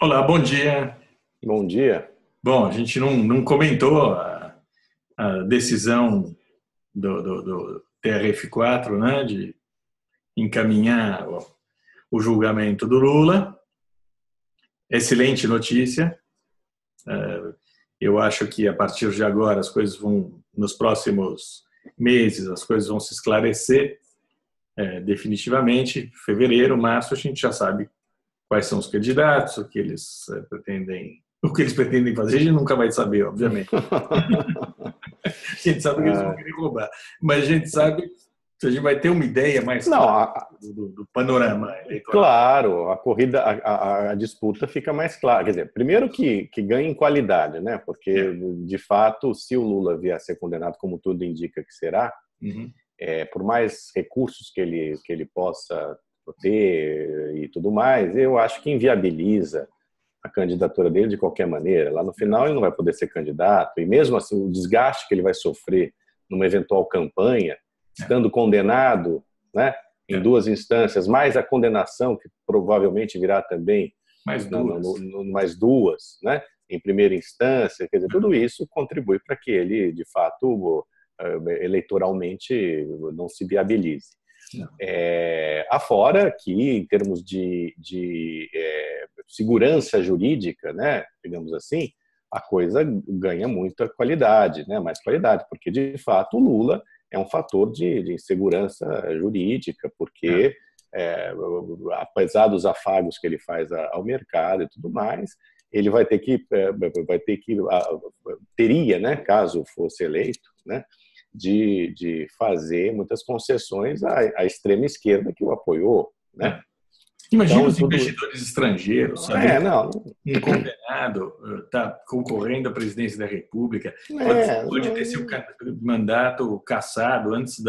Olá, bom dia. Bom dia. Bom, a gente não comentou a decisão do TRF4, né, de encaminhar o julgamento do Lula. Excelente notícia. Eu acho que a partir de agora as coisas nos próximos meses, as coisas vão se esclarecer definitivamente. Fevereiro, março, a gente já sabe quais são os candidatos, o que eles pretendem fazer, a gente nunca vai saber, obviamente. A gente sabe que eles vão querer roubar, mas a gente sabe que a gente vai ter uma ideia mais Não, clara do panorama eleitoral. claro, a corrida, a disputa fica mais clara. Quer dizer, primeiro que ganha em qualidade, né? Porque, de fato, se o Lula vier a ser condenado, como tudo indica que será, por mais recursos que ele possa ter e tudo mais, eu acho que inviabiliza a candidatura dele de qualquer maneira. Lá no final ele não vai poder ser candidato, e mesmo assim o desgaste que ele vai sofrer numa eventual campanha, estando condenado, né, em duas instâncias, mais a condenação, que provavelmente virá também mais duas, né, em primeira instância, quer dizer, tudo isso contribui para que ele, de fato, eleitoralmente não se viabilize. Afora que, em termos de segurança jurídica, né, digamos assim, a coisa ganha muita qualidade, né, mais qualidade, porque, de fato, o Lula é um fator de insegurança jurídica, porque, apesar dos afagos que ele faz ao mercado e tudo mais, ele teria, né, caso fosse eleito, né, de fazer muitas concessões à extrema esquerda que o apoiou, né? Imagina então, os investidores estrangeiros, sabe? Não. Um condenado está concorrendo à presidência da República, pode ter seu mandato cassado antes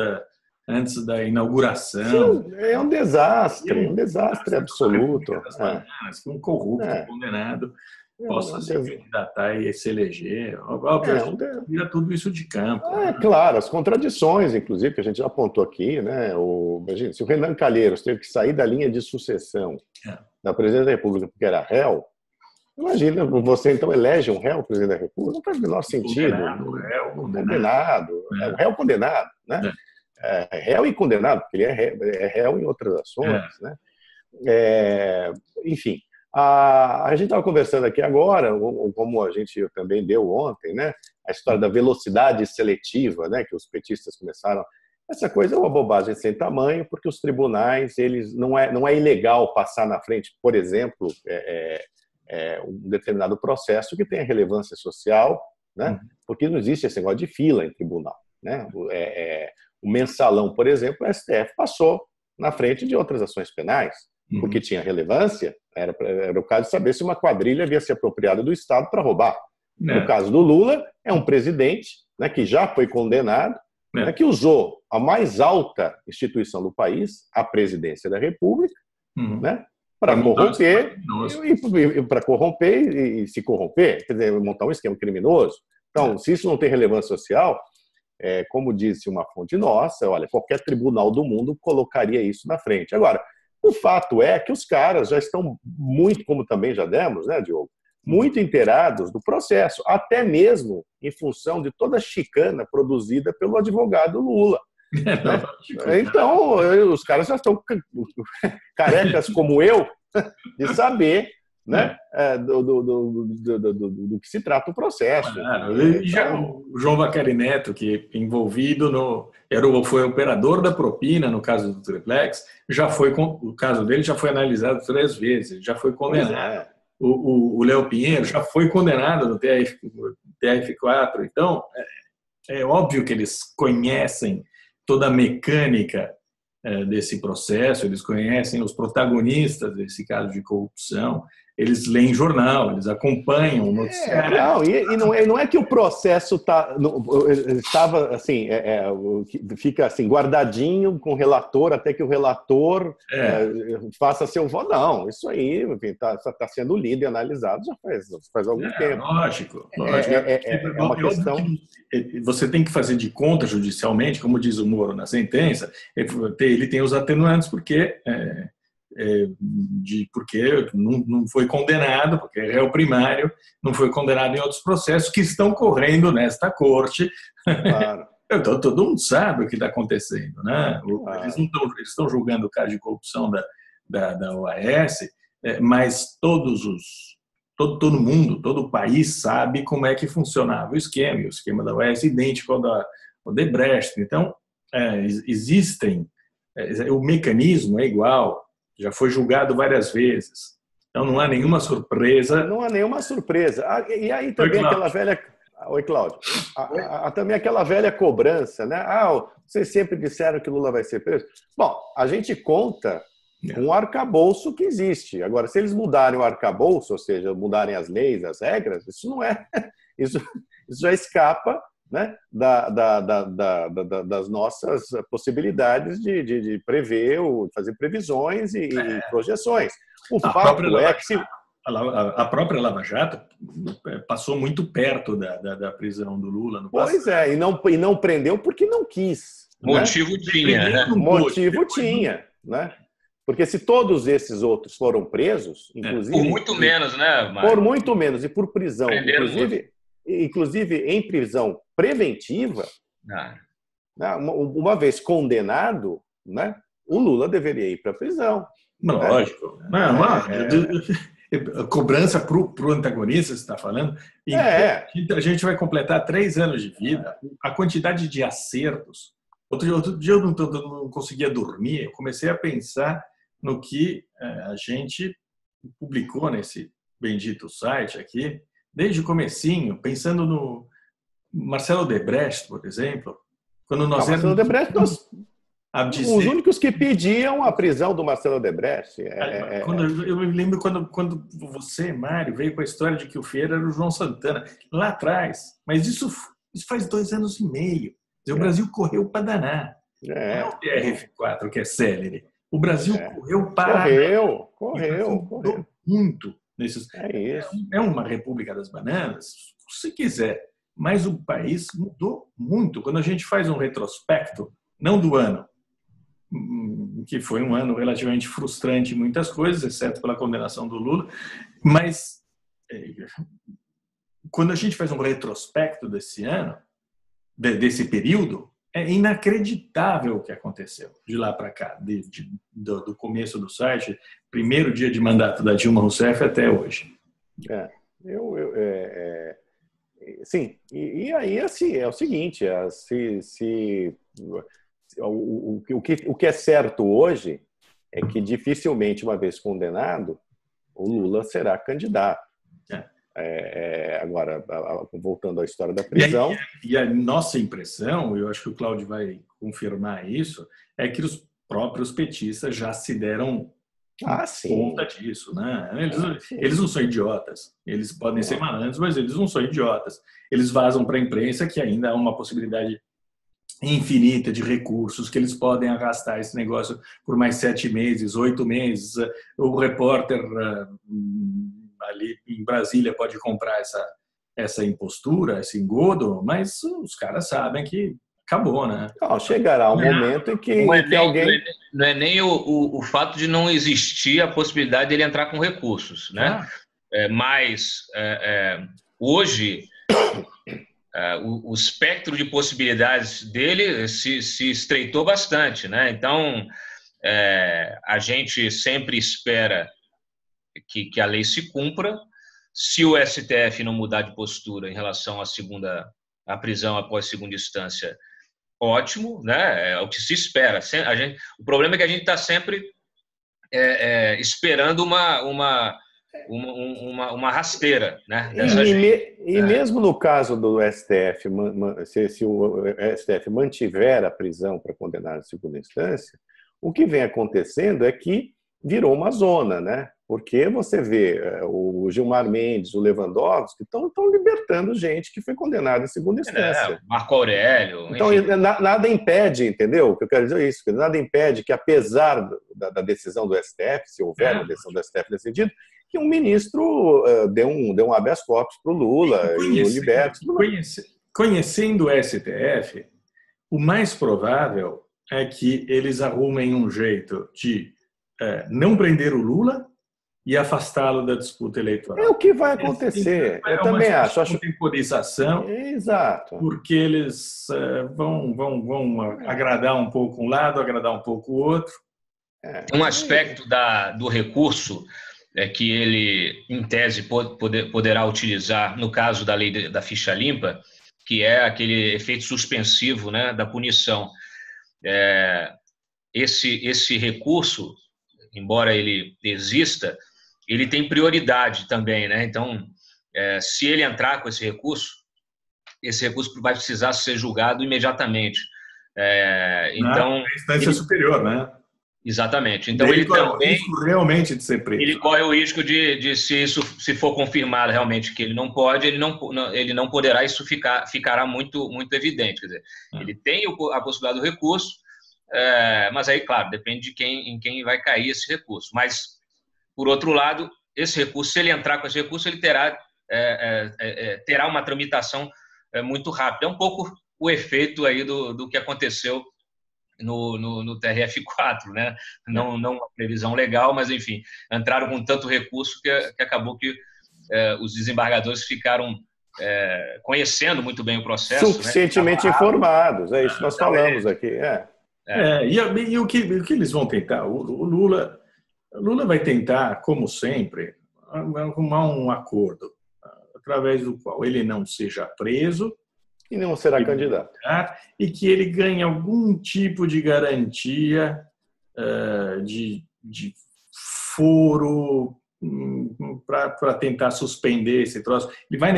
da inauguração. Sim, é um desastre absoluto. Um corrupto, condenado, possa se candidatar e se eleger. Obviamente, vira tudo isso de campo. Claro, as contradições, inclusive, que a gente já apontou aqui, né? Imagina, se o Renan Calheiros teve que sair da linha de sucessão da presidência da República porque era réu, imagina, você então elege um réu presidente da República, não faz o menor sentido. É o réu condenado, né? Réu e condenado, porque ele é réu em outras ações, né? Enfim. A gente estava conversando aqui agora, como a gente também deu ontem, né? A história da velocidade seletiva, né? Que os petistas começaram. Essa coisa é uma bobagem sem tamanho, porque os tribunais, eles não é ilegal passar na frente, por exemplo, um determinado processo que tenha relevância social, né? Porque não existe esse negócio de fila em tribunal, né? O mensalão, por exemplo, o STF passou na frente de outras ações penais, porque tinha relevância, era o caso de saber se uma quadrilha havia se apropriado do Estado para roubar. No caso do Lula, é um presidente, né, que já foi condenado, né, que usou a mais alta instituição do país, a presidência da República, né, para corromper e se corromper, quer dizer, montar um esquema criminoso. Então, se isso não tem relevância social, como disse uma fonte nossa, olha, qualquer tribunal do mundo colocaria isso na frente. Agora, o fato é que os caras já estão muito, como também já demos, né, Diogo, muito inteirados do processo, até mesmo em função de toda a chicana produzida pelo advogado Lula. Né? Então, os caras já estão carecas como eu de saber, né, do que se trata o processo. O João Vacari Neto, que envolvido foi operador da propina no caso do Triplex, o caso dele já foi analisado 3 vezes, já foi condenado. O Léo Pinheiro já foi condenado no TRF4. Então, é óbvio que eles conhecem toda a mecânica desse processo, eles conhecem os protagonistas desse caso de corrupção, eles leem jornal, eles acompanham o noticiário. Não é que o processo estava assim, fica assim guardadinho com o relator até que o relator faça seu voto. Não, isso aí está sendo lido e analisado já faz algum tempo. Lógico. É uma questão. Que você tem que fazer de conta judicialmente, como diz o Moro na sentença, ele tem os atenuantes porque porque não foi condenado, porque é réu primário, não foi condenado em outros processos que estão correndo nesta corte. Claro. Então, todo mundo sabe o que está acontecendo, né? Claro. Eles estão julgando o caso de corrupção da OAS, mas todo mundo, todo o país sabe como é que funcionava o esquema, e o esquema da OAS é idêntico ao da Odebrecht. Então, o mecanismo é igual, já foi julgado várias vezes. Então, não há nenhuma surpresa. Não há nenhuma surpresa. E aí também aquela velha... Oi, Cláudio. Também aquela velha cobrança, né? Vocês sempre disseram que Lula vai ser preso. Bom, a gente conta com o arcabouço que existe. Agora, se eles mudarem o arcabouço, ou seja, mudarem as leis, as regras, isso não é... Isso já escapa, né, das nossas possibilidades de prever, fazer previsões e projeções. O fato é que... A própria Lava Jato passou muito perto da prisão do Lula no passado. Pois é, e não prendeu porque não quis. Motivo né? tinha, né? Motivo tinha, né? Porque se todos esses outros foram presos, inclusive... Por muito menos, né, Mário? Por muito menos, e por prisão. Prenderam Inclusive em prisão preventiva, né? Uma vez condenado, né? O Lula deveria ir para a prisão. Lógico. Cobrança para o antagonista, você está falando? A gente vai completar 3 anos de vida. A quantidade de acertos. Outro dia eu não conseguia dormir. Eu comecei a pensar no que a gente publicou nesse bendito site aqui, desde o comecinho, pensando no Marcelo Odebrecht, por exemplo. Quando nós éramos... Marcelo Odebrecht, os únicos que pediam a prisão do Marcelo Odebrecht. Eu me lembro quando você, Mário, veio com a história de que o Fiera era o João Santana, lá atrás. Mas isso faz 2 anos e meio. O Brasil correu para danar. Não é o TRF4 que é célere. O Brasil correu para... Correu. Muito. Isso. É uma república das bananas, se quiser. Mas o país mudou muito. Quando a gente faz um retrospecto, não do ano, que foi um ano relativamente frustrante em muitas coisas, exceto pela condenação do Lula, mas quando a gente faz um retrospecto desse ano, desse período, é inacreditável o que aconteceu de lá para cá, do começo do site, primeiro dia de mandato da Dilma Rousseff até hoje. Sim, e aí assim, é o seguinte, o que é certo hoje é que dificilmente, uma vez condenado, o Lula será candidato. Agora, voltando à história da prisão... E a nossa impressão, eu acho que o Cláudio vai confirmar isso, é que os próprios petistas já se deram conta disso. Né? Eles não são idiotas. Eles podem ser malandros, mas eles não são idiotas. Eles vazam para a imprensa que ainda há uma possibilidade infinita de recursos, que eles podem arrastar esse negócio por mais 7 meses, 8 meses. O repórter... ali em Brasília pode comprar essa impostura, esse engodo, mas os caras sabem que acabou, né? Chegará um momento em que, alguém... Não é nem o fato de não existir a possibilidade de ele entrar com recursos, né? Mas hoje o espectro de possibilidades dele se estreitou bastante, né? Então a gente sempre espera que a lei se cumpra. Se o STF não mudar de postura em relação à prisão após segunda instância, ótimo, né? É o que se espera. O problema é que a gente está sempre esperando uma rasteira, né? Mesmo no caso do STF, se o STF mantiver a prisão para condenar em segunda instância, o que vem acontecendo é que virou uma zona, né? Porque você vê o Gilmar Mendes, o Lewandowski, estão libertando gente que foi condenada em segunda instância. Marco Aurélio. Então, nada impede, entendeu? O que eu quero dizer é isso, que nada impede que, apesar da decisão do STF, se houver uma decisão do STF nesse sentido, que um ministro dê um habeas corpus para o Lula e o liberte. Conhecendo o STF, o mais provável é que eles arrumem um jeito de não prender o Lula e afastá-lo da disputa eleitoral. É o que vai acontecer. Eu também acho. Uma temporização. Exato. Porque eles vão agradar um pouco um lado, agradar um pouco o outro. Tem um aspecto do recurso que ele, em tese, poderá utilizar no caso da lei da ficha limpa, que é aquele efeito suspensivo, né, da punição. Esse recurso, embora ele exista, ele tem prioridade também, né? Então, se ele entrar com esse recurso vai precisar ser julgado imediatamente. Então, na instância superior, né? Exatamente. Então, ele corre o risco realmente de ser preso. Ele corre o risco de se for confirmado realmente que ele não pode, ele não poderá, isso ficará muito, muito evidente. Quer dizer, ele tem a possibilidade do recurso, mas aí, claro, depende de em quem vai cair esse recurso. Mas, por outro lado, esse recurso, se ele entrar com esse recurso, ele terá uma tramitação muito rápida. É um pouco o efeito aí do que aconteceu no TRF4, né? Não uma previsão legal, mas, enfim, entraram com tanto recurso que acabou que os desembargadores ficaram conhecendo muito bem o processo. Suficientemente informados, é isso que nós falamos aqui. E o que eles vão tentar? O Lula vai tentar, como sempre, arrumar um acordo através do qual ele não seja preso e não será candidato, e que ele ganhe algum tipo de garantia de foro para tentar suspender esse troço. Ele vai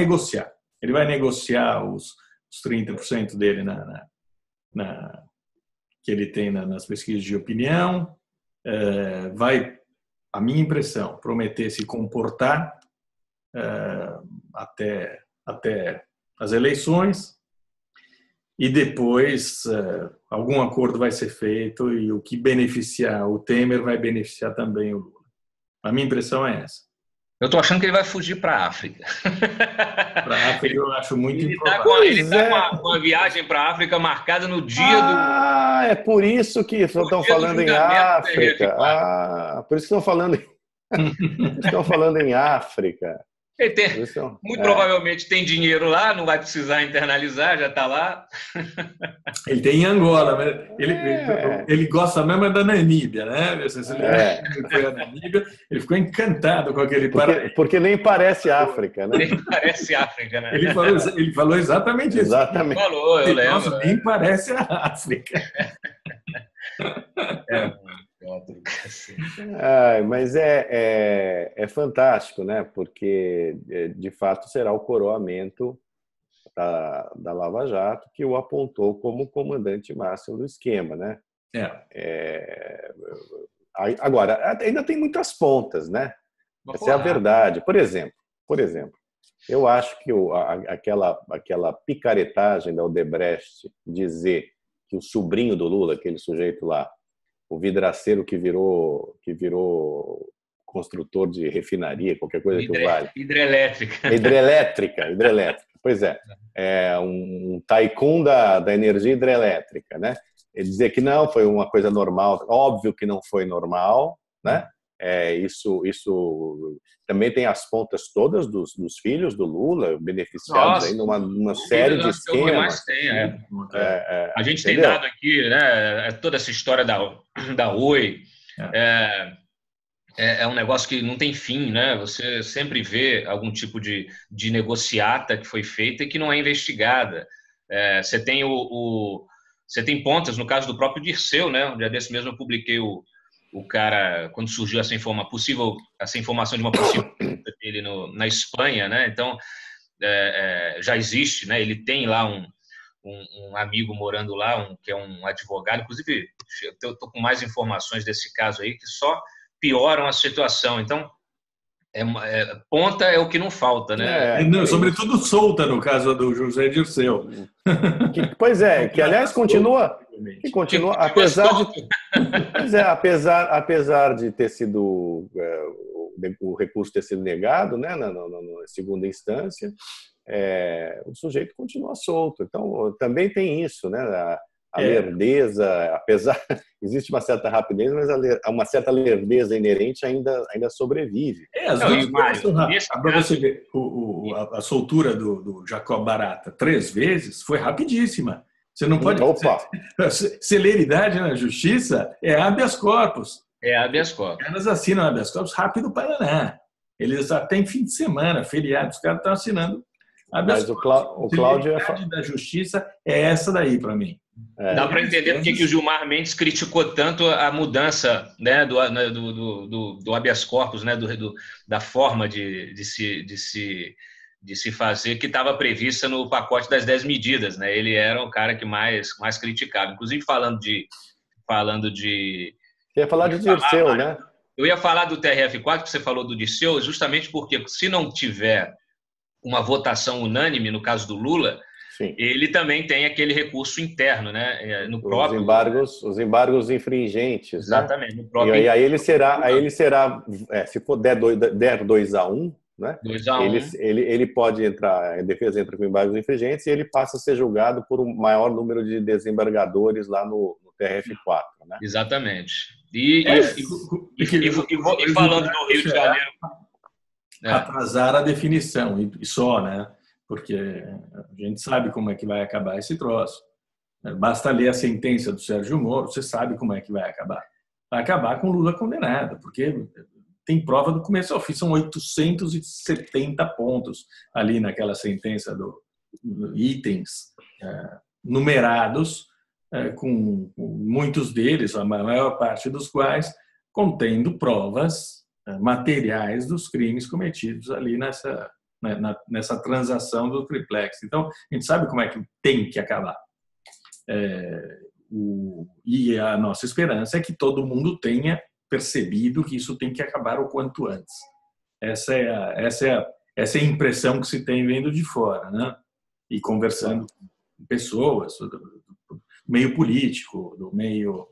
negociar os 30% dele que ele tem nas pesquisas de opinião, vai, a minha impressão, prometer se comportar até as eleições, e depois algum acordo vai ser feito e o que beneficiar o Temer vai beneficiar também o Lula. A minha impressão é essa. Eu estou achando que ele vai fugir para a África. Para a África eu acho muito improvável. Ele está com uma viagem para a Africa marcada no dia do... é por isso que estão falando em África. Por isso que estão falando em África. Ele muito provavelmente tem dinheiro lá, não vai precisar internalizar, já está lá. Ele tem em Angola, mas ele gosta mesmo da Namíbia, né? Ele foi a Namíbia, ele ficou encantado com aquele paraíso. Porque nem parece África, né? Nem parece África, né? Ele falou exatamente isso. Exatamente. Ele falou, eu lembro. Nossa, nem parece a África. Mas é fantástico, né? Porque de fato será o coroamento da Lava Jato que o apontou como comandante máximo do esquema, né? Agora, ainda tem muitas pontas, né? Essa é a verdade. Por exemplo, eu acho que aquela picaretagem da Odebrecht dizer que o sobrinho do Lula, aquele sujeito lá, o vidraceiro que virou construtor de refinaria, qualquer coisa que vale. Hidrelétrica. Pois é um tycoon da energia hidrelétrica, né? Ele dizer que não, foi uma coisa normal. Óbvio que não foi normal, né? Isso também tem as pontas todas dos filhos do Lula, beneficiados aí numa série de esquemas. A gente tem dado aqui, né, toda essa história da Oi. É um negócio que não tem fim, né? Você sempre vê algum tipo de negociata que foi feita e que não é investigada. Você tem pontas, no caso do próprio Dirceu, né? Um dia desse mesmo eu publiquei o cara, quando surgiu essa informação de uma possível dele na Espanha, né? Então, já existe, né? Ele tem lá um amigo morando lá, que é um advogado. Inclusive, eu estou com mais informações desse caso aí, que só pioram a situação. Então, ponta é o que não falta, né? Sobretudo solta, no caso do José Dirceu. Pois é, que aliás continua apesar de ter sido o recurso ter sido negado, né, na segunda instância, o sujeito continua solto. Então também tem isso, né? a lerdeza, apesar existe uma certa rapidez, mas uma certa lerdeza inerente ainda sobrevive. As duas coisas são rápidas. Para você ver, a soltura do Jacob Barata 3 vezes foi rapidíssima. Você não pode... Celeridade na justiça é habeas corpus. É habeas corpus. Elas assinam habeas corpus rápido para lá. Eles até em fim de semana, feriado, os caras estão assinando habeas corpus. Mas o Cláudio... A celeridade da justiça é essa daí para mim. Dá para entender porque que o Gilmar Mendes criticou tanto a mudança, né, do habeas corpus, né, da forma de se fazer, que estava prevista no pacote das 10 medidas. Né? Ele era o cara que mais criticava. Inclusive, falando de... Você ia falar de Dirceu, né? Eu ia falar do TRF4, que você falou do Dirceu, justamente porque se não tiver uma votação unânime, no caso do Lula... Sim. Ele também tem aquele recurso interno, né? No próprio... Os embargos infringentes. Exatamente. Né? No próprio... E aí ele será se for der 2-1, né? 2-1. Ele pode entrar, a defesa entra com embargos infringentes e ele passa a ser julgado por um maior número de desembargadores lá no TRF4. Né? Exatamente. E falando do Rio de Janeiro... Atrasar a definição, e só, né? Porque a gente sabe como é que vai acabar esse troço. Basta ler a sentença do Sérgio Moro, você sabe como é que vai acabar. Vai acabar com Lula condenado, porque tem prova do começo ao fim, são 870 pontos ali naquela sentença itens numerados, com muitos deles, a maior parte dos quais, contendo provas materiais dos crimes cometidos ali nessa transação do triplex. Então, a gente sabe como é que tem que acabar. E a nossa esperança é que todo mundo tenha percebido que isso tem que acabar o quanto antes. Essa é a impressão que se tem vendo de fora, né? E conversando com pessoas do meio político, do meio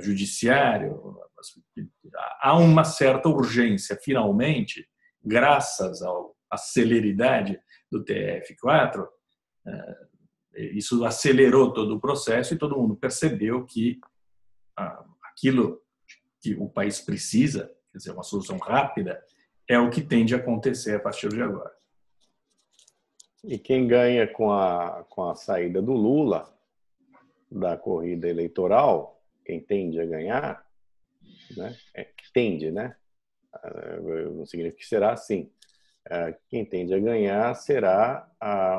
judiciário. Há uma certa urgência, finalmente, graças à celeridade do TRF4, isso acelerou todo o processo e todo mundo percebeu que aquilo que o país precisa, quer dizer, uma solução rápida, é o que tende a acontecer a partir de agora. E quem ganha com a saída do Lula da corrida eleitoral, quem tende a ganhar, né? Tende, né? Não significa que será assim. Quem tende a ganhar será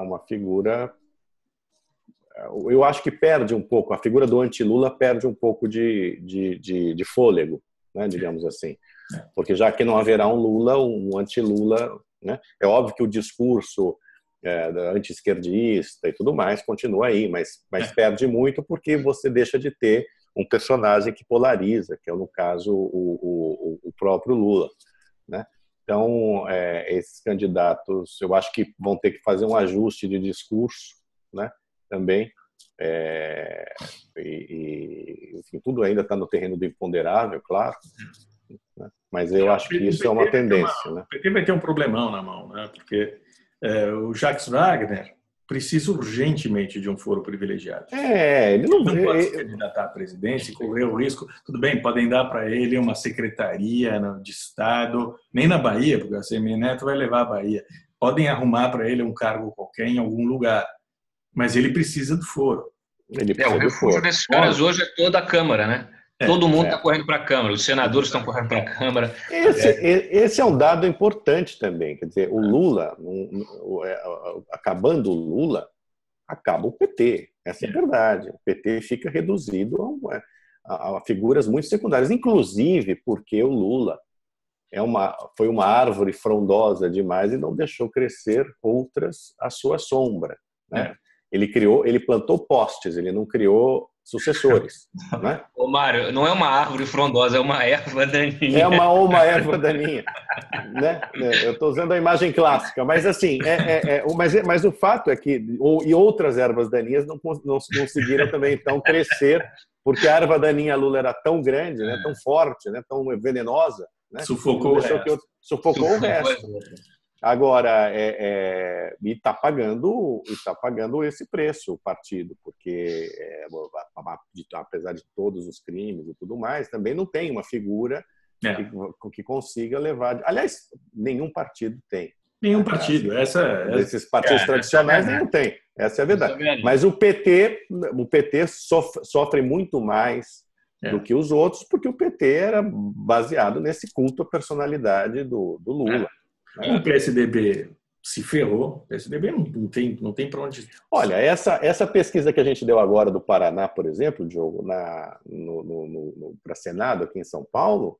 uma figura... Eu acho que perde um pouco, a figura do anti-Lula perde um pouco de fôlego, né, digamos assim. Porque já que não haverá um Lula, um anti-Lula, né, é óbvio que o discurso anti-esquerdista e tudo mais continua aí, mas perde muito porque você deixa de ter um personagem que polariza, que é, no caso, o próprio Lula, né? Então, esses candidatos, eu acho que vão ter que fazer um ajuste de discurso, né? Também, enfim, tudo ainda está no terreno do imponderável, claro, né? Mas eu acho que isso é uma tendência. O PT vai ter um problemão na mão, né? Porque o Jacques Wagner precisa urgentemente de um foro privilegiado. Ele não pode se candidatar à presidência e correr o risco. Tudo bem, podem dar para ele uma secretaria de Estado, nem na Bahia, porque a Semineto vai levar a Bahia. Podem arrumar para ele um cargo qualquer em algum lugar, mas ele precisa do foro. O refúgio desses caras hoje é toda a Câmara, né? Todo mundo está correndo para a Câmara, os senadores estão correndo para a Câmara. Esse é um dado importante também. Quer dizer, o Lula, acabando o Lula, acaba o PT. Essa é a verdade. O PT fica reduzido a figuras muito secundárias, inclusive porque o Lula foi uma árvore frondosa demais e não deixou crescer outras à sua sombra, né? Ele plantou postes, ele não criou sucessores, né? Ô, Mário, não é uma árvore frondosa, é uma erva daninha. É uma erva daninha, né? Eu estou usando a imagem clássica, mas assim, mas o fato é que e outras ervas daninhas não conseguiram também então crescer, porque a erva daninha Lula era tão grande, né? Tão forte, né? Tão venenosa, né? Sufocou o resto. Agora, e está pagando esse preço o partido, porque apesar de todos os crimes e tudo mais, também não tem uma figura que consiga levar. Aliás, nenhum partido tem. Nenhum partido. Esses partidos tradicionais não tem. Essa é a verdade. Mas o PT sofre muito mais do que os outros, porque o PT era baseado nesse culto à personalidade do Lula. O PSDB se ferrou. O PSDB não tem para onde... Olha, essa pesquisa que a gente deu agora do Paraná, por exemplo, Diogo, para Senado aqui em São Paulo,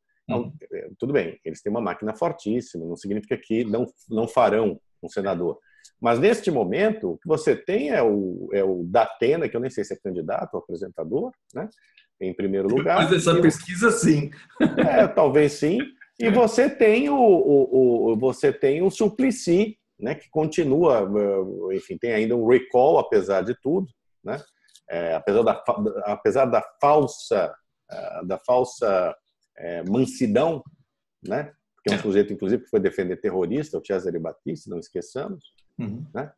tudo bem, eles têm uma máquina fortíssima, não significa que não farão um senador. Mas, neste momento, o que você tem é o Datena, que eu nem sei se é candidato ou apresentador, né? Em primeiro lugar. Mas essa pesquisa, sim. Talvez sim. E você tem o Suplicy, né, que continua, enfim, tem ainda um recall, apesar de tudo, né? Apesar da falsa mansidão, né? Que é um sujeito, inclusive, que foi defender terrorista, o Cesare Battisti, não esqueçamos. Né?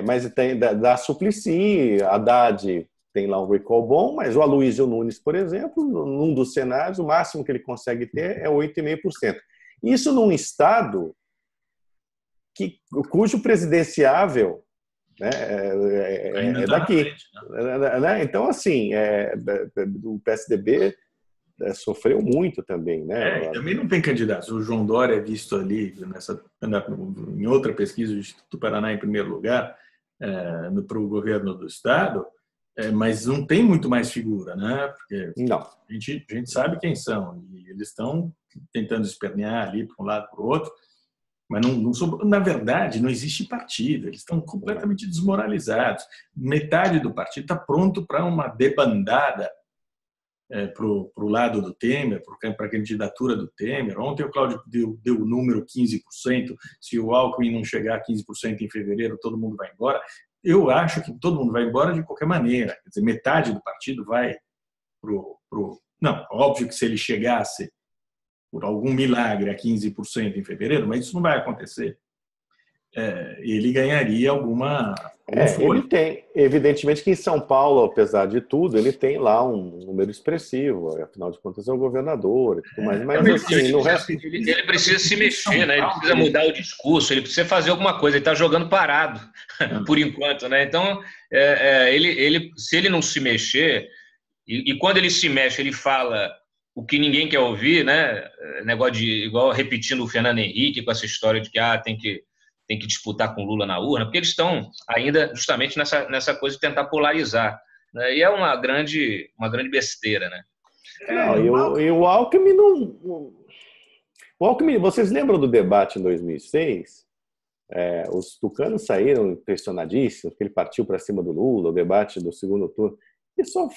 Mas tem da Suplicy, Haddad tem lá um recall bom, mas o Aloysio Nunes, por exemplo, num dos cenários, o máximo que ele consegue ter é 8,5%. Isso num estado cujo presidenciável, né, é daqui. Frente, né? Então, assim, o PSDB sofreu muito também. Né? Também não tem candidatos. O João Dória é visto ali, em outra pesquisa do Instituto Paraná, em primeiro lugar, para o governo do estado, mas não tem muito mais figura, né? Porque não. A gente sabe quem são, e eles estão tentando espernear ali para um lado para o outro, mas na verdade não existe partido, eles estão completamente desmoralizados. Metade do partido está pronto para uma debandada para o lado do Temer, para a candidatura do Temer. Ontem o Cláudio deu o número 15%, se o Alckmin não chegar a 15% em fevereiro, todo mundo vai embora. Eu acho que todo mundo vai embora de qualquer maneira. Quer dizer, metade do partido vai Não, óbvio que se ele chegasse por algum milagre a 15% em fevereiro, mas isso não vai acontecer. Ele ganharia alguma ele tem, evidentemente que em São Paulo, apesar de tudo, ele tem lá um número expressivo, afinal de contas é o governador e tudo mais, mas assim, no resto... Ele precisa se mexer, né? Ele precisa mudar o discurso, ele precisa fazer alguma coisa, ele está jogando parado, por enquanto, né? Então, se ele não se mexer, e quando ele se mexe, ele fala o que ninguém quer ouvir, né? Negócio igual repetindo o Fernando Henrique com essa história de que tem que disputar com Lula na urna, porque eles estão ainda justamente nessa coisa de tentar polarizar, né? E é uma grande besteira, né? E o Alckmin não... O Alckmin, vocês lembram do debate em 2006? Os tucanos saíram impressionadíssimos, porque ele partiu para cima do Lula, o debate do segundo turno, e só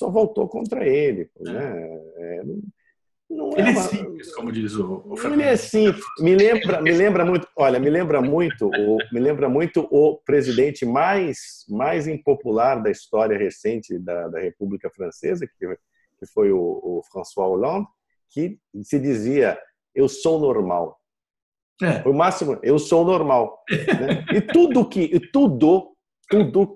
voltou contra ele. Né? Ele é simples, como diz o Fernando. Ele é simples. Me lembra muito. Olha, me lembra muito o presidente mais impopular da história recente da República Francesa, que foi o François Hollande, que se dizia: eu sou normal. O máximo, eu sou normal. Né? E tudo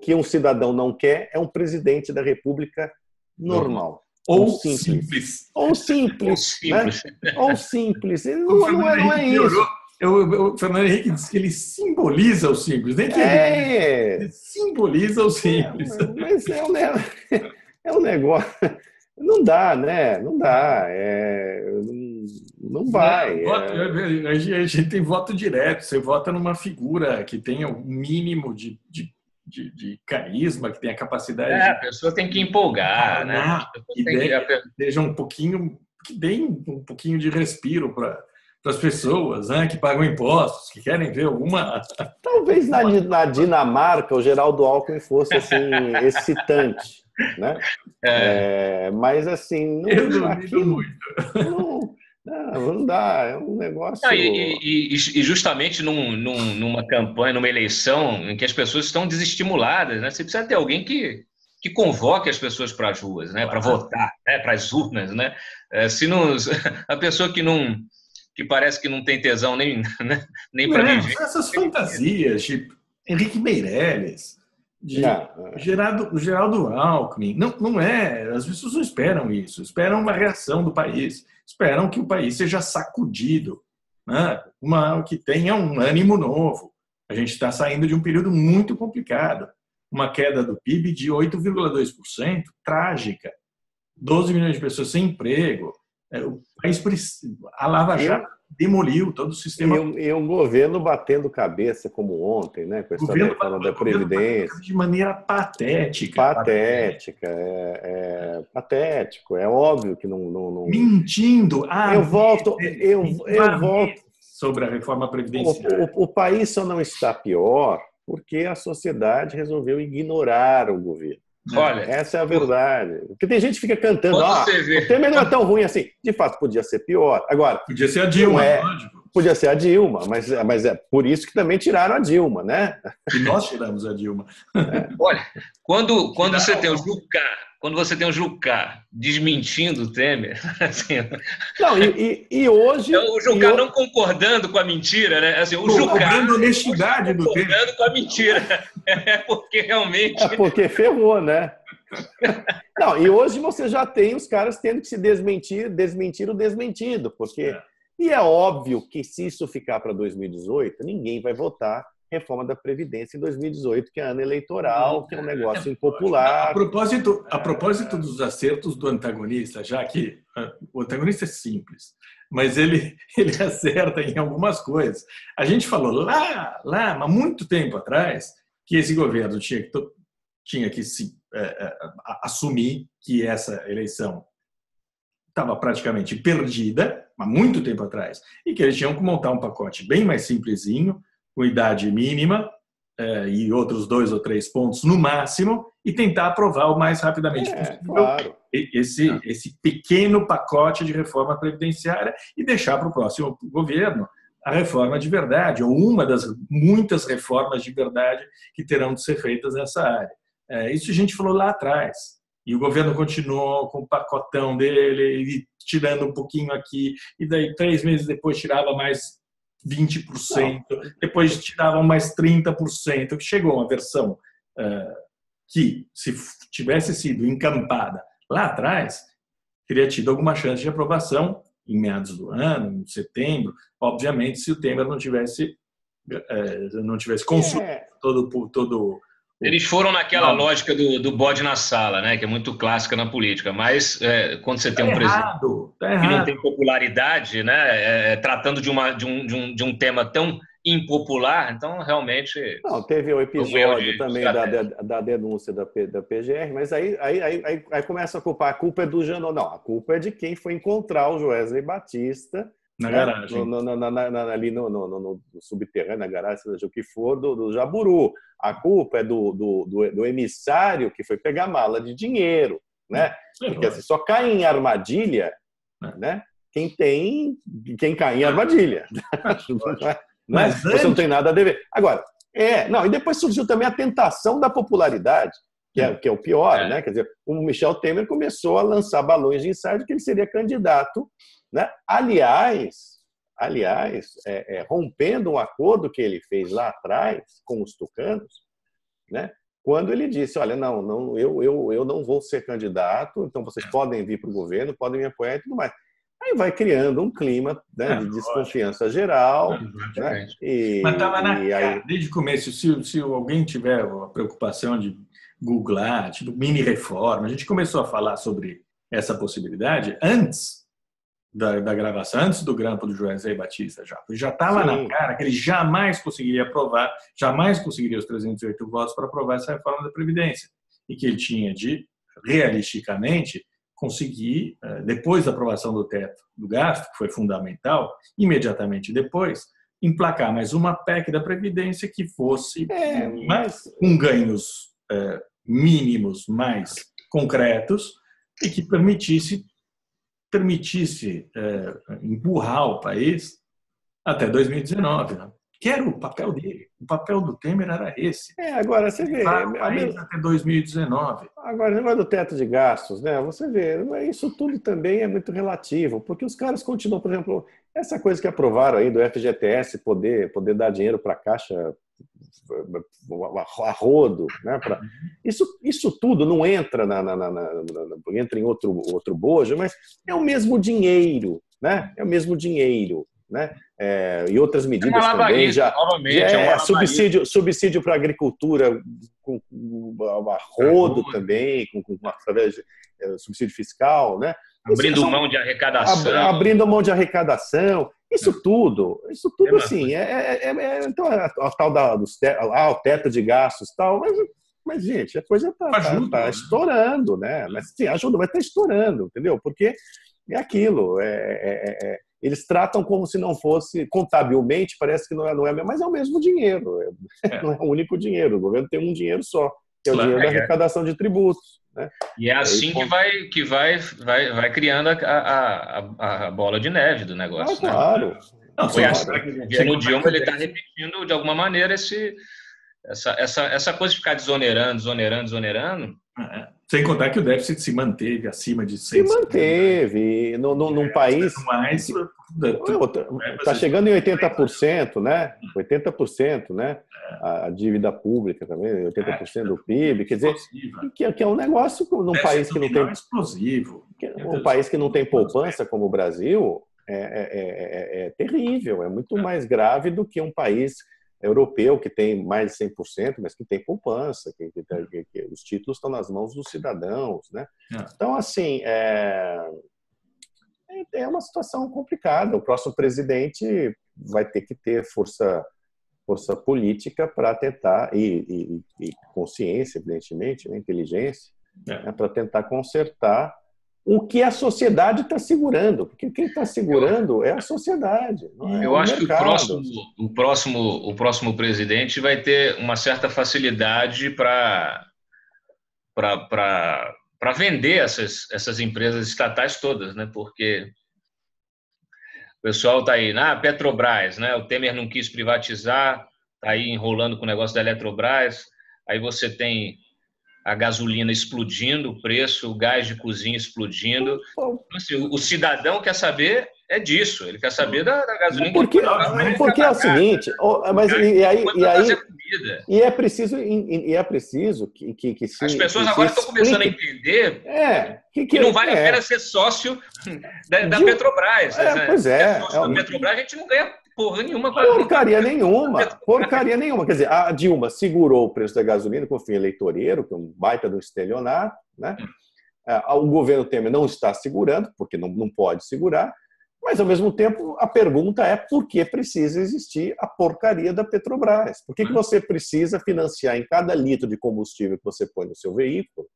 que um cidadão não quer é um presidente da República normal. Ou simples. Ou simples. Né? Ou simples. Não é isso. O Fernando Henrique disse que ele simboliza o simples. Nem que ele simboliza o simples. Mas é um negócio... Não dá, né? Não dá. Não vai. A gente tem voto direto. Você vota numa figura que tenha um mínimo de carisma, que tenha capacidade... A pessoa tem que empolgar, né? Que dê um pouquinho de respiro para as pessoas, né, que pagam impostos, que querem ver alguma... Talvez na Dinamarca o Geraldo Alckmin fosse assim, excitante, né? Mas assim... Eu duvido muito. Não dá, é um negócio... E justamente numa campanha, numa eleição em que as pessoas estão desestimuladas, né? Você precisa ter alguém que convoque as pessoas para as ruas, né? Para votar, né? Para as urnas, né? A pessoa que não que parece que não tem tesão nem, né, nem para viver. Essas fantasias de Henrique Meirelles, de Geraldo Alckmin. Não é. As pessoas não esperam isso. Esperam uma reação do país. Esperam que o país seja sacudido, né? Que tenha um ânimo novo. A gente está saindo de um período muito complicado. Uma queda do PIB de 8,2%, trágica. 12 milhões de pessoas sem emprego. O país, a Lava Jato demoliu todo o sistema. E um governo batendo cabeça como ontem, né? Com essa reforma da Previdência. De maneira patética. Patético. É óbvio que não... Mentindo. Eu volto sobre a reforma previdenciária. O país só não está pior porque a sociedade resolveu ignorar o governo. Olha, essa é a verdade. Porque tem gente que fica cantando, o Temer não é tão ruim assim. De fato, podia ser pior. Agora, podia ser a Dilma, lógico. Podia ser a Dilma, mas é por isso que também tiraram a Dilma, né? E nós tiramos a Dilma. Olha, quando você tem o Jucá, quando você tem o Jucá desmentindo o Temer, assim, não, e hoje o Jucá não concordando com a mentira, né? Assim, o Jucá a honestidade do Temer, concordando com a mentira, porque realmente porque ferrou, né? Não, e hoje você já tem os caras tendo que se desmentir o desmentido, porque e é óbvio que se isso ficar para 2018, ninguém vai votar reforma da Previdência em 2018, que é ano eleitoral, que é um negócio impopular. A propósito dos acertos do antagonista, já que o antagonista é simples, mas ele acerta em algumas coisas. A gente falou lá, há muito tempo atrás, que esse governo tinha que assumir que essa eleição estava praticamente perdida, há muito tempo atrás, e que eles tinham que montar um pacote bem mais simplesinho, com idade mínima e outros 2 ou 3 pontos no máximo, e tentar aprovar o mais rapidamente possível esse pequeno pacote de reforma previdenciária e deixar para o próximo governo a reforma de verdade, ou uma das muitas reformas de verdade que terão de ser feitas nessa área. Isso a gente falou lá atrás. E o governo continuou com o pacotão dele, e tirando um pouquinho aqui, e daí 3 meses depois tirava mais 20%, depois tiravam mais 30%, que chegou uma versão que, se tivesse sido encampada lá atrás, teria tido alguma chance de aprovação em meados do ano, em setembro, obviamente, se o Temer não tivesse consumido todo eles foram naquela lógica do bode na sala, né? Que é muito clássica na política, mas quando você tem um presidente que não tem popularidade, né? Tratando de um tema tão impopular, então realmente... Não, teve o episódio também da denúncia da PGR, mas aí começa a culpar. A culpa é do Janot. Não, a culpa é de quem foi encontrar o Joesley Batista na garagem. Ali no subterrâneo, na garagem, seja o que for, do Jaburu. A culpa é do emissário que foi pegar mala de dinheiro, né? Porque assim, só cai em armadilha, né? Quem cai em armadilha. Mas você não tem nada a dever. Agora, e depois surgiu também a tentação da popularidade, que é o pior, né? Quer dizer, o Michel Temer começou a lançar balões de ensaio de que ele seria candidato, né? Aliás, rompendo um acordo que ele fez lá atrás com os tucanos, né? Quando ele disse, olha, eu não vou ser candidato, então vocês podem vir para o governo, podem me apoiar e tudo mais. Aí vai criando um clima, né, de desconfiança geral. Né? Mas estava desde o começo, se alguém tiver a preocupação de googlar, tipo mini reforma, a gente começou a falar sobre essa possibilidade antes da gravação, antes do grampo do Joesley Batista. Já estava na cara que ele jamais conseguiria aprovar, jamais conseguiria os 308 votos para aprovar essa reforma da Previdência. E que ele tinha de, realisticamente, conseguir, depois da aprovação do teto do gasto, que foi fundamental, imediatamente depois, emplacar mais uma PEC da Previdência que fosse com ganhos mínimos mais concretos e que permitisse empurrar o país até 2019, né? Que era o papel dele. O papel do Temer era esse. Agora você vê. Até 2019. Agora, o negócio do teto de gastos, né? Você vê, isso tudo também é muito relativo, porque os caras continuam, por exemplo, essa coisa que aprovaram aí do FGTS poder dar dinheiro para a Caixa a rodo, né? Isso tudo não entra entra em outro bojo, mas é o mesmo dinheiro, né? É o mesmo dinheiro, né? E outras medidas também já subsídio para a agricultura com a rodo também, através de subsídio fiscal, né? Abrindo mão de arrecadação. Abrindo mão de arrecadação. Isso tudo assim, então, a tal o teto de gastos e tal, mas, gente, a coisa está estourando, né? Mas sim, ajuda, mas está estourando, entendeu? Porque é aquilo, eles tratam como se não fosse, contabilmente, parece que não é mesmo, mas é o mesmo dinheiro, não é o único dinheiro, o governo tem um dinheiro só, que é o dinheiro da arrecadação de tributos. Né? E é assim que vai criando a bola de neve do negócio. Claro. Né? Não, foi assim que o governo Dilma está repetindo, de alguma maneira, essa coisa de ficar desonerando. Sem contar que o déficit se manteve acima de 100%. Se manteve. Num país... Está chegando em 80%, né? 80%, né? A dívida pública também, 80% do PIB. Quer dizer, que é um negócio num país que não tem... explosivo. Um país que não tem poupança como o Brasil é terrível. É muito mais grave do que um país europeu que tem mais de 100%, mas que tem poupança, que os títulos estão nas mãos dos cidadãos, né? Então, assim, é uma situação complicada. O próximo presidente vai ter que ter força política para tentar, e consciência, evidentemente, né? Inteligência, né? Para tentar consertar o que a sociedade está segurando, porque quem está segurando é a sociedade. Não é Eu acho mercado. Que o próximo presidente vai ter uma certa facilidade para vender essas empresas estatais todas, né? Porque o pessoal está aí, Petrobras, né? O Temer não quis privatizar, está aí enrolando com o negócio da Eletrobras, aí você tem a gasolina explodindo, o preço, o gás de cozinha explodindo. Assim, o cidadão quer saber disso, ele quer saber da gasolina. Porque é o seguinte, mas e é preciso que as pessoas agora estão começando a entender que não vale a pena ser sócio da Petrobras. Pois é. Da Petrobras a gente não ganha porra nenhuma. Porcaria nenhuma. Quer dizer, a Dilma segurou o preço da gasolina com fim eleitoreiro, que é um baita do estelionato, né? O governo Temer não está segurando, porque não pode segurar, mas, ao mesmo tempo, a pergunta é por que precisa existir a porcaria da Petrobras? Por que você precisa financiar em cada litro de combustível que você põe no seu veículo,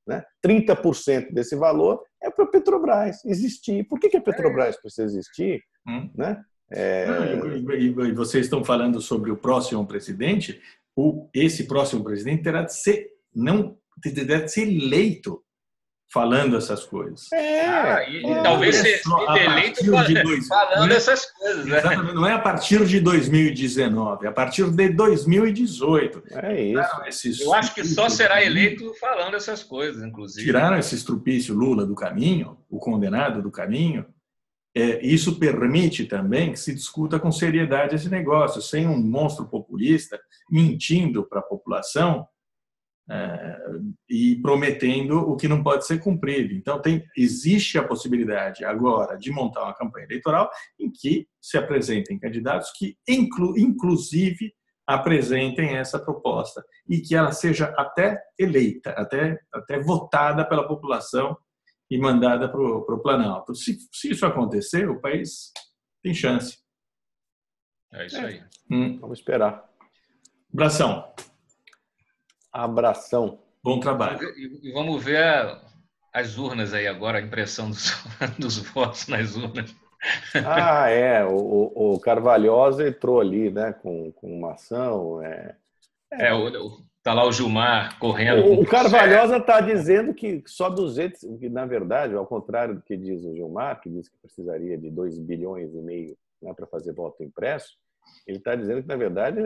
né? 30% desse valor é para a Petrobras existir. Por que a Petrobras precisa existir? Né? E vocês estão falando sobre o próximo presidente. Esse próximo presidente terá de ser eleito falando essas coisas. Talvez ser eleito falando essas coisas. Né? Exatamente, não é a partir de 2019, é a partir de 2018. É isso. Eu acho que só será eleito falando essas coisas, inclusive. Tiraram esse estrupício Lula do caminho, o condenado do caminho. Isso permite também que se discuta com seriedade esse negócio, sem um monstro populista mentindo para a população e prometendo o que não pode ser cumprido. Então, existe a possibilidade agora de montar uma campanha eleitoral em que se apresentem candidatos que, inclusive, apresentem essa proposta e que ela seja até eleita, até votada pela população e mandada para o Planalto. Se isso acontecer, o país tem chance. É isso aí. Vamos esperar. Abração. Bom trabalho. E vamos ver as urnas aí agora, a impressão dos votos nas urnas. O Carvalhosa entrou ali, né, com uma ação. Tá lá o Gilmar correndo. O Carvalhosa está dizendo que só 200, que na verdade, ao contrário do que diz o Gilmar, que diz que precisaria de 2,5 bilhões, né, para fazer voto impresso, ele está dizendo que, na verdade,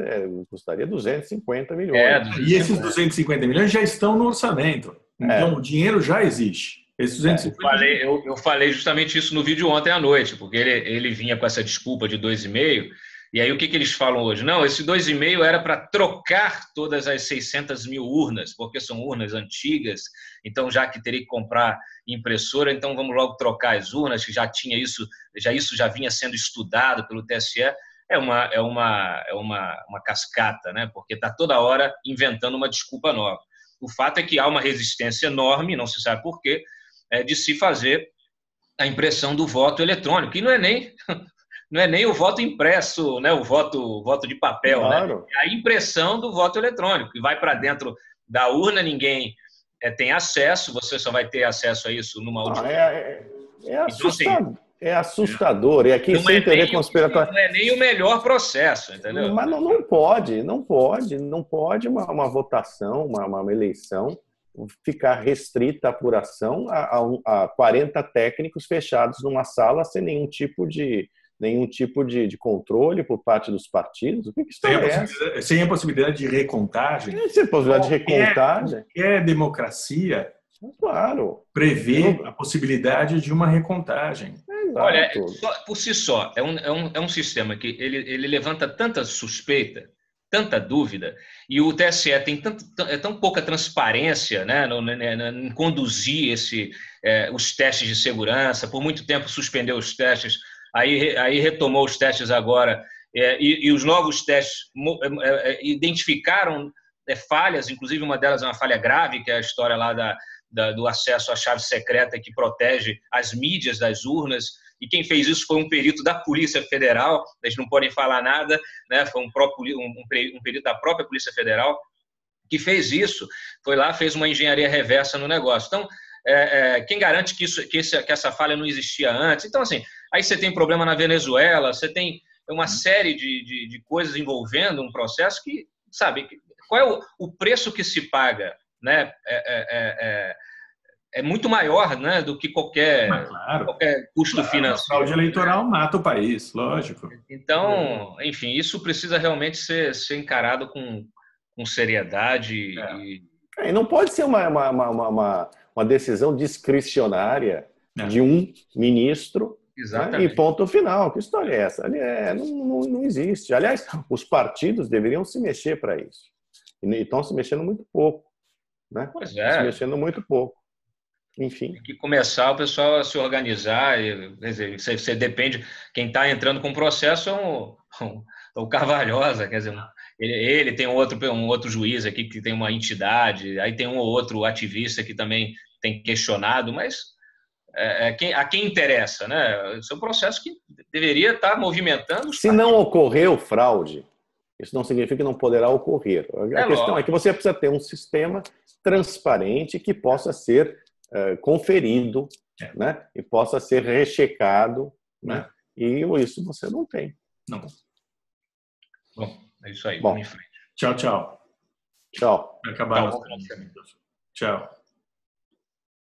custaria 250 milhões. E esses 250 milhões já estão no orçamento. Então, o dinheiro já existe. Esses 250... Eu falei justamente isso no vídeo ontem à noite, porque ele vinha com essa desculpa de 2,5, e aí o que eles falam hoje? Não, esse 2,5 era para trocar todas as 600 mil urnas, porque são urnas antigas, então já que teria que comprar impressora, então vamos logo trocar as urnas, que já tinha isso já vinha sendo estudado pelo TSE. É uma cascata, né? Porque está toda hora inventando uma desculpa nova. O fato é que há uma resistência enorme, não se sabe por quê, de se fazer a impressão do voto eletrônico, que não é nem o voto impresso, né? O voto de papel, claro, né? É a impressão do voto eletrônico, que vai para dentro da urna, ninguém tem acesso, você só vai ter acesso a isso numa última. Então, assim, é assustador. E aqui, sem teoria conspiratória. Não é nem o melhor processo, entendeu? Mas não pode uma votação, uma eleição ficar restrita à apuração a 40 técnicos fechados numa sala sem nenhum tipo de controle por parte dos partidos. O que sem a possibilidade de recontagem. Sem a possibilidade de recontagem. Qualquer democracia, claro, prevê a possibilidade de uma recontagem. Exato. Olha, por si só, é um sistema que ele levanta tanta suspeita, tanta dúvida, e o TSE tem tão pouca transparência, né, em conduzir os testes de segurança. Por muito tempo suspendeu os testes, aí retomou os testes agora, e os novos testes identificaram falhas, inclusive uma delas é uma falha grave, que é a história lá do acesso à chave secreta que protege as mídias das urnas, e quem fez isso foi um perito da Polícia Federal. Eles não podem falar nada, né? Foi um perito da própria Polícia Federal que fez isso, foi lá, fez uma engenharia reversa no negócio. Então, quem garante que essa falha não existia antes? Então, assim, aí você tem problema na Venezuela, você tem uma série de coisas envolvendo um processo que, sabe, qual é o preço que se paga, né? É muito maior, né, do que qualquer custo financeiro. A fraude eleitoral mata o país, lógico. Então, enfim, isso precisa realmente ser encarado com seriedade. E não pode ser uma decisão discricionária de um ministro, né, e ponto final. Que história é essa? Não existe. Aliás, os partidos deveriam se mexer para isso. E estão se mexendo muito pouco. Né? Pois é. Se mexendo muito pouco. Enfim. Tem que começar o pessoal a se organizar. Quer dizer, você depende. Quem está entrando com o processo é o Carvalhosa, quer dizer, ele tem um outro juiz aqui que tem uma entidade, aí tem um ou outro ativista que também tem questionado, mas a quem interessa, né? Esse é um processo que deveria estar movimentando. Se não ocorreu fraude, isso não significa que não poderá ocorrer. A questão é que você precisa ter um sistema transparente que possa ser conferido, né? E possa ser rechecado, né? E isso você não tem. Não. Bom, é isso aí. Vamos em frente. Tchau, tchau. Tchau. Acabaram. Tchau.